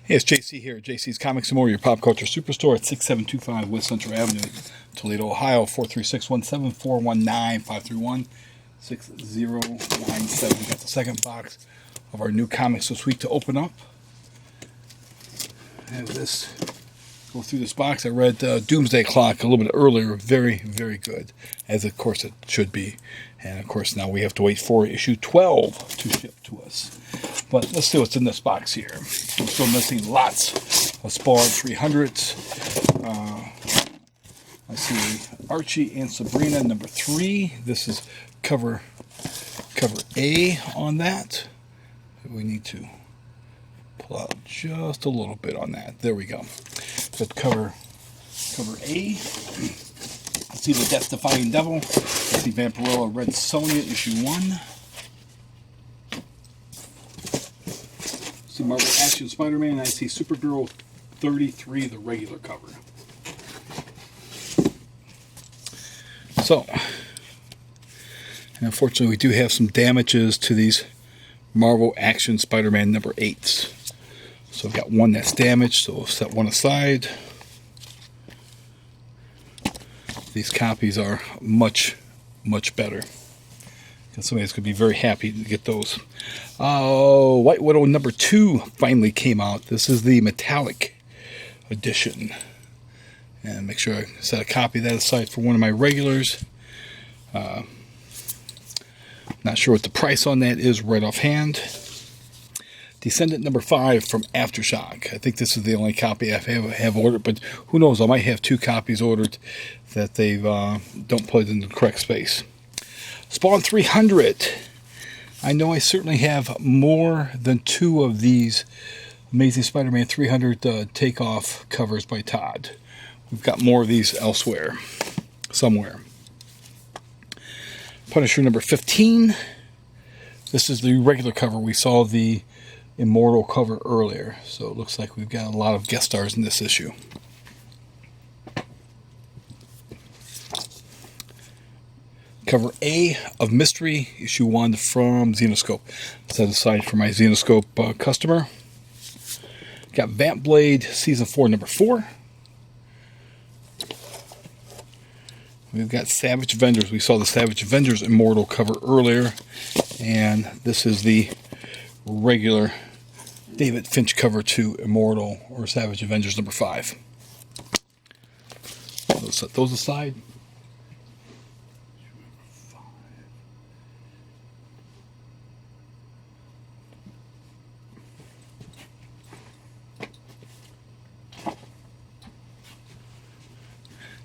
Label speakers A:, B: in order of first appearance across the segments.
A: Hey, it's JC here. JC's Comics and More, your pop culture superstore at 6725 West Central Avenue, Toledo, Ohio, 436-17419-531-6097. We got the second box of our new comics this week to open up. Have this go through this box. I read Doomsday Clock a little bit earlier. Very, very good, as of course it should be. And of course now we have to wait for issue 12 to ship to us. But let's see what's in this box here. I'm still missing lots of Spawn 300s. I see Archie and Sabrina number 3. This is cover A on that. We need to pull out just a little bit on that. There we go. But cover A. I see the Death Defying Devil. I see Vampirella Red Sonja issue 1. See Marvel Action Spider-Man, and I see Supergirl 33, the regular cover. So, and unfortunately we do have some damages to these Marvel Action Spider-Man number 8s. So I've got one that's damaged, so we'll set one aside. These copies are much, much better. And somebody's going to be very happy to get those. White Widow number 2 finally came out. This is the metallic edition. And make sure I set a copy of that aside for one of my regulars. Not sure what the price on that is right offhand. Descendant number 5 from Aftershock. I think this is the only copy I have ordered, but who knows? I might have 2 copies ordered that they don't put in the correct space. Spawn 300. I know I certainly have more than 2 of these Amazing Spider-Man 300 takeoff covers by Todd. We've got more of these elsewhere, somewhere. Punisher number 15. This is the regular cover. We saw the Immortal cover earlier, so it looks like we've got a lot of guest stars in this issue. Cover A of Mystery, issue 1 from Xenoscope. Set aside for my Xenoscope customer. Got Vamp Blade, season 4, number 4. We've got Savage Avengers. We saw the Savage Avengers Immortal cover earlier, and this is the regular David Finch cover to Immortal or Savage Avengers number 5. Let's set those aside.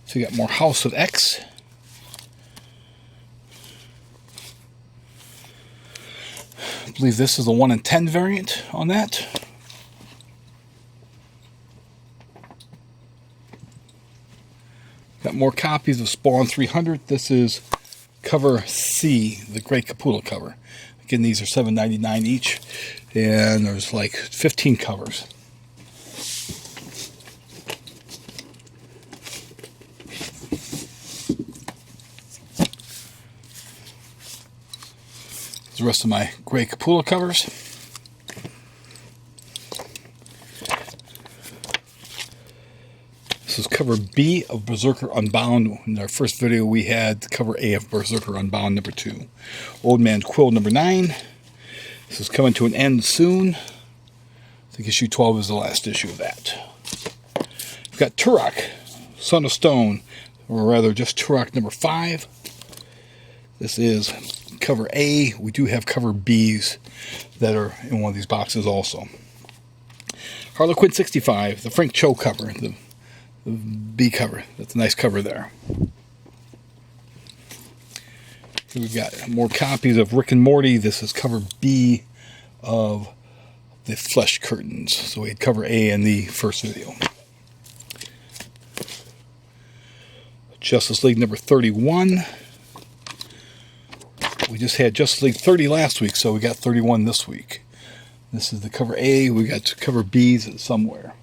A: So you got more House of X. I believe this is the 1 in 10 variant on that. Got more copies of Spawn 300. This is cover C, the Greg Capullo cover. Again, these are $7.99 each, and there's like 15 covers. The rest of my Greg Capullo covers. This is cover B of Berserker Unbound. In our first video we had cover A of Berserker Unbound number 2. Old Man Quill number 9. This is coming to an end soon. I think issue 12 is the last issue of that. We've got Turok, Son of Stone, or rather just Turok number 5. This is cover A. We do have cover B's that are in one of these boxes also. Harlequin 65, the Frank Cho cover, the B cover. That's a nice cover there. Here we've got more copies of Rick and Morty. This is cover B of the Flesh Curtains. So we had cover A in the first video. Justice League number 31. We just had Justice League 30 last week, so we got 31 this week. This is the cover A. We got cover B's somewhere.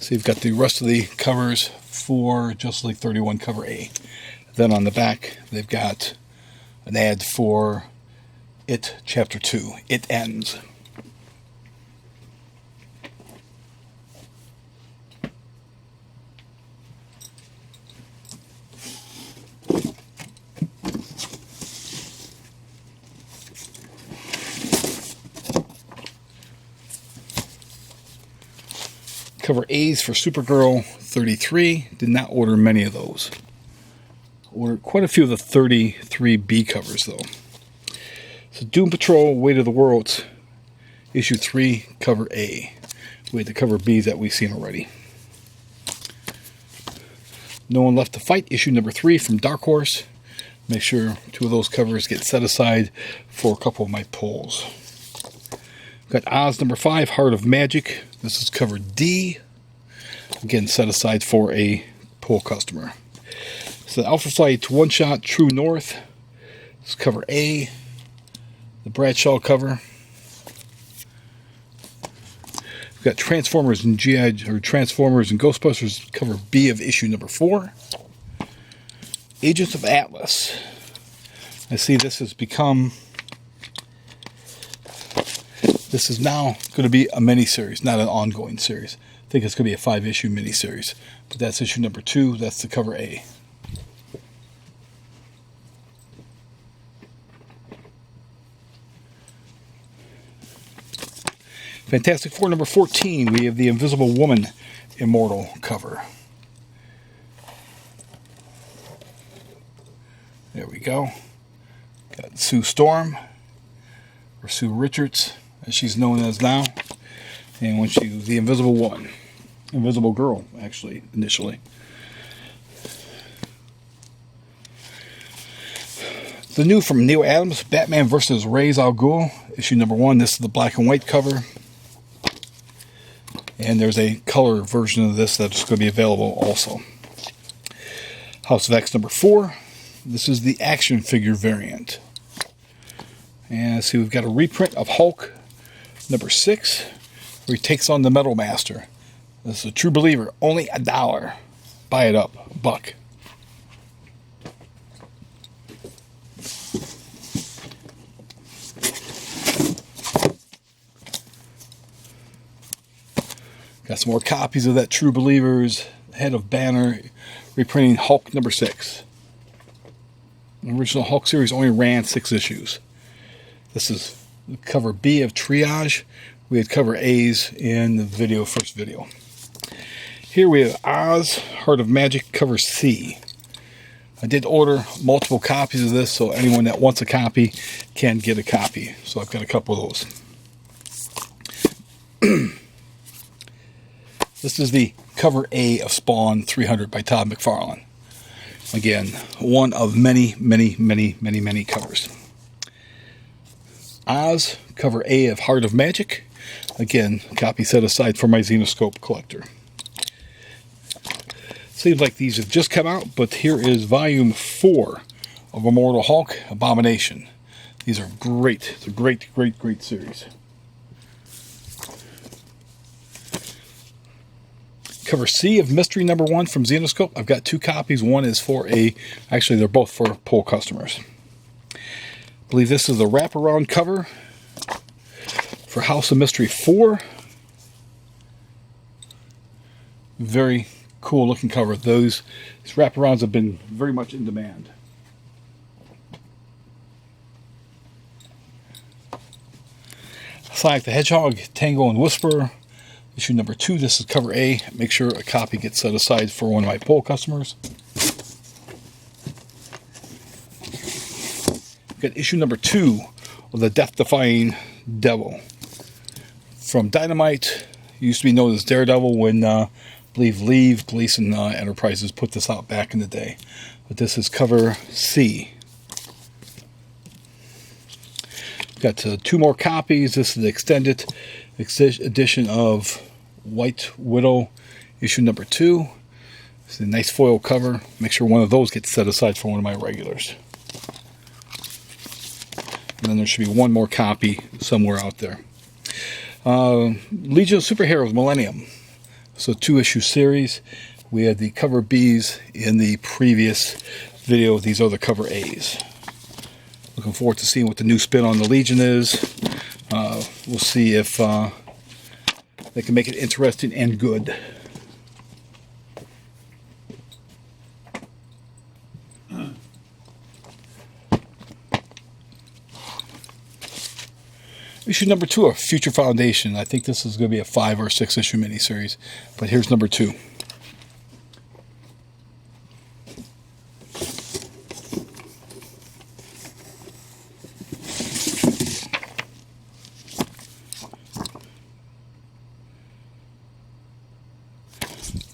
A: So you've got the rest of the covers for Justice League 31 cover A. Then on the back, they've got an ad for It Chapter 2. It Ends. Cover A's for Supergirl 33. Did not order many of those. Ordered quite a few of the 33B covers though. So Doom Patrol, Weight of the Worlds, issue 3, cover A. We had the cover B's that we've seen already. No One Left to Fight, issue number 3 from Dark Horse. Make sure 2 of those covers get set aside for a couple of my pulls. Got Oz number 5, Heart of Magic. This is cover D. Again, set aside for a pull customer. So Alpha Flight One Shot True North. This is cover A. The Bradshaw cover. We've got Transformers and Transformers and Ghostbusters cover B of issue number 4. Agents of Atlas. I see this has become. This is now going to be a mini-series, not an ongoing series. I think it's going to be a 5-issue mini-series. But that's issue number 2. That's the cover A. Fantastic Four number 14. We have the Invisible Woman Immortal cover. There we go. Got Sue Storm, or Sue Richards, as she's known as now, and when she was the Invisible Woman, Invisible Girl, actually, initially. The new from Neil Adams, Batman vs. Ra's al Ghul, issue number 1. This is the black and white cover, and there's a color version of this that's going to be available also. House of X number 4. This is the action figure variant. And see, we've got a reprint of Hulk number 6, where he takes on the Metal Master. This is a true believer. Only $1. Buy it up. $1. Got some more copies of that True Believers, Head of Banner, reprinting Hulk number 6. The original Hulk series only ran 6 issues. This is cover B of Triage. We had cover A's in the first video. Here we have Oz, Heart of Magic, cover C. I did order multiple copies of this, so anyone that wants a copy can get a copy. So I've got a couple of those. This is the cover A of Spawn 300 by Todd McFarlane. Again, one of many covers. Oz, cover A of Heart of Magic. Again, copy set aside for my Xenoscope collector. Seems like these have just come out, but here is volume 4 of Immortal Hulk, Abomination. These are great. It's a great series. Cover C of Mystery number 1 from Xenoscope. I've got 2 copies. One is for actually they're both for pull customers. I believe this is the wraparound cover for House of Mystery 4. Very cool looking cover. These wraparounds have been very much in demand. Sonic the Hedgehog, Tango and Whisper, issue number 2. This is cover A. Make sure a copy gets set aside for one of my poll customers. Got issue number 2 of the Death-Defying Devil from Dynamite. Used to be known as Daredevil when I believe Leave Gleason Enterprises put this out back in the day. But this is cover C. Got 2 more copies. This is the extended edition of White Widow, issue number 2. It's a nice foil cover. Make sure one of those gets set aside for one of my regulars. And then there should be one more copy somewhere out there. Legion of Superheroes Millennium. So 2-issue series. We had the cover B's in the previous video. These are the cover A's. Looking forward to seeing what the new spin on the Legion is. We'll see if they can make it interesting and good. Issue number 2 of Future Foundation. I think this is going to be a 5 or 6 issue miniseries, but here's number 2.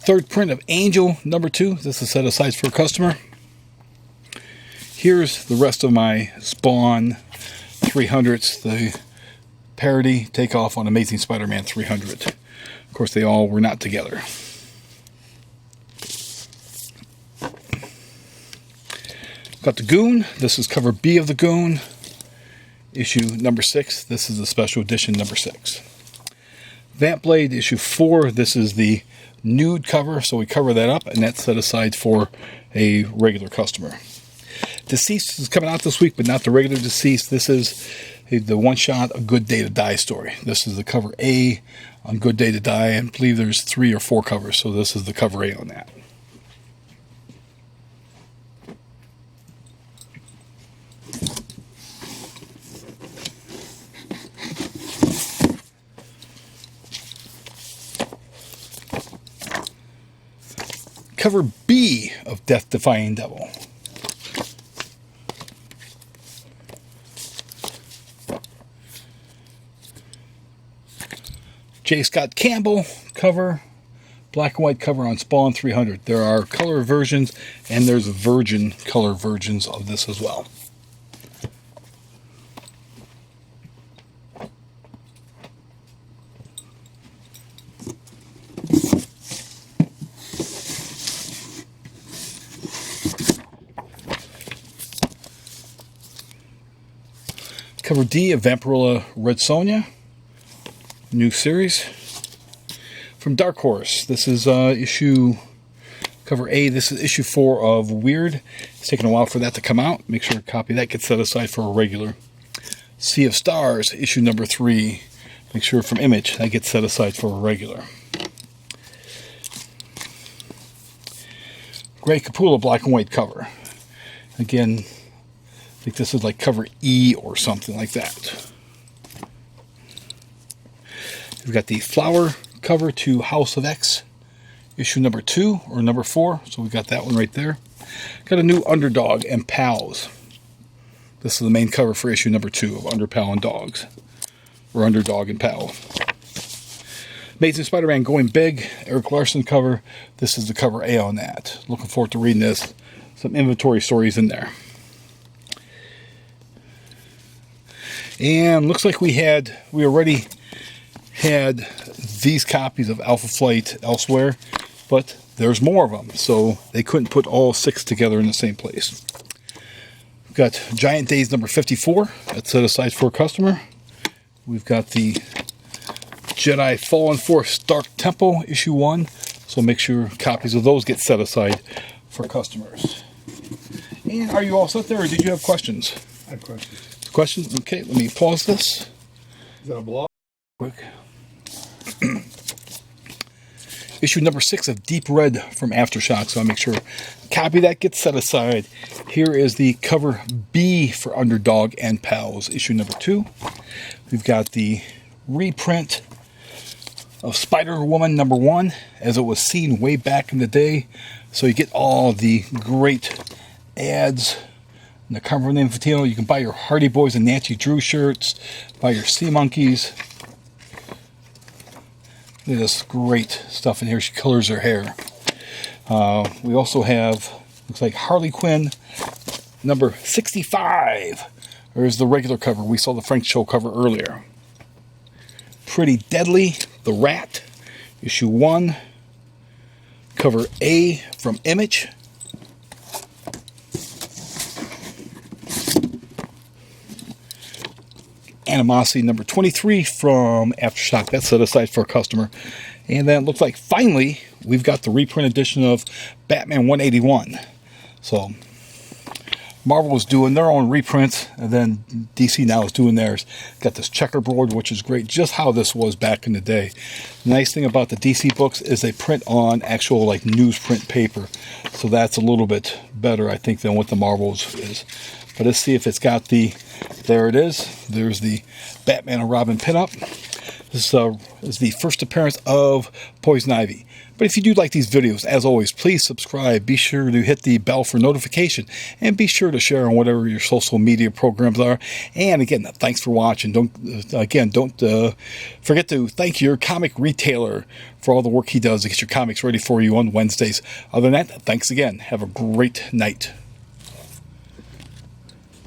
A: Third print of Angel number 2. This is set aside for a customer. Here's the rest of my Spawn 300s. The parody takeoff on Amazing Spider-Man 300. Of course, they all were not together. Got the Goon. This is cover B of the Goon, issue number 6. This is the special edition number 6. Vamp Blade issue 4. This is the nude cover, so we cover that up, and that's set aside for a regular customer. Deceased is coming out this week, but not the regular Deceased. This is the one-shot A Good Day to Die story. This is the cover A on Good Day to Die, and I believe there's 3 or 4 covers, so this is the cover A on that. Cover B of Death Defying Devil. J. Scott Campbell cover, black and white cover on Spawn 300. There are color versions, and there's virgin color versions of this as well. Cover D of Vampirella Red Sonja. New series from Dark Horse. This is issue cover A. This is issue 4 of Weird. It's taken a while for that to come out. Make sure a copy of that gets set aside for a regular. Sea of Stars issue number 3. Make sure from Image that gets set aside for a regular. Greg Capullo black and white cover. Again, I think this is like cover E or something like that. We've got the flower cover to House of X, issue number 2 or number 4. So we've got that one right there. Got a new Underdog and Pals. This is the main cover for issue number 2 of Underpal and Dogs, or Underdog and Pal. Amazing Spider-Man Going Big, Eric Larson cover. This is the cover A on that. Looking forward to reading this. Some inventory stories in there. And looks like we already had these copies of Alpha Flight elsewhere, but there's more of them, so they couldn't put all 6 together in the same place. We've got Giant Days number 54. That's set aside for a customer. We've got the Jedi Fallen Force Dark Temple issue 1, so make sure copies of those get set aside for customers. And are you all set there, or did you have questions?
B: I have questions.
A: Questions? Okay, let me pause this.
B: Is that a blog?
A: Quick. Issue number 6 of Deep Red from Aftershock, so I'll make sure copy that gets set aside. Here is the cover B for Underdog and Pals, issue number 2. We've got the reprint of Spider-Woman number 1, as it was seen way back in the day. So you get all the great ads and the cover of Infantino. You can buy your Hardy Boys and Nancy Drew shirts, buy your Sea Monkeys. Look at this great stuff in here. She colors her hair. We also have, looks like Harley Quinn, number 65. There's the regular cover. We saw the Frank Show cover earlier. Pretty Deadly, The Rat, issue 1. Cover A from Image. Animosity number 23 from Aftershock. That's set aside for a customer. And then it looks like finally we've got the reprint edition of Batman 181. So Marvel was doing their own reprints, and then DC now is doing theirs. Got this checkerboard, which is great, just how this was back in the day. The nice thing about the DC books is they print on actual like newsprint paper, so that's a little bit better, I think, than what the Marvels is. But let's see if it's got the. There it is. There's the Batman and Robin pinup. This is the first appearance of Poison Ivy. But if you do like these videos, as always, please subscribe. Be sure to hit the bell for notification. And be sure to share on whatever your social media programs are. And again, thanks for watching. Don't forget to thank your comic retailer for all the work he does to get your comics ready for you on Wednesdays. Other than that, thanks again. Have a great night.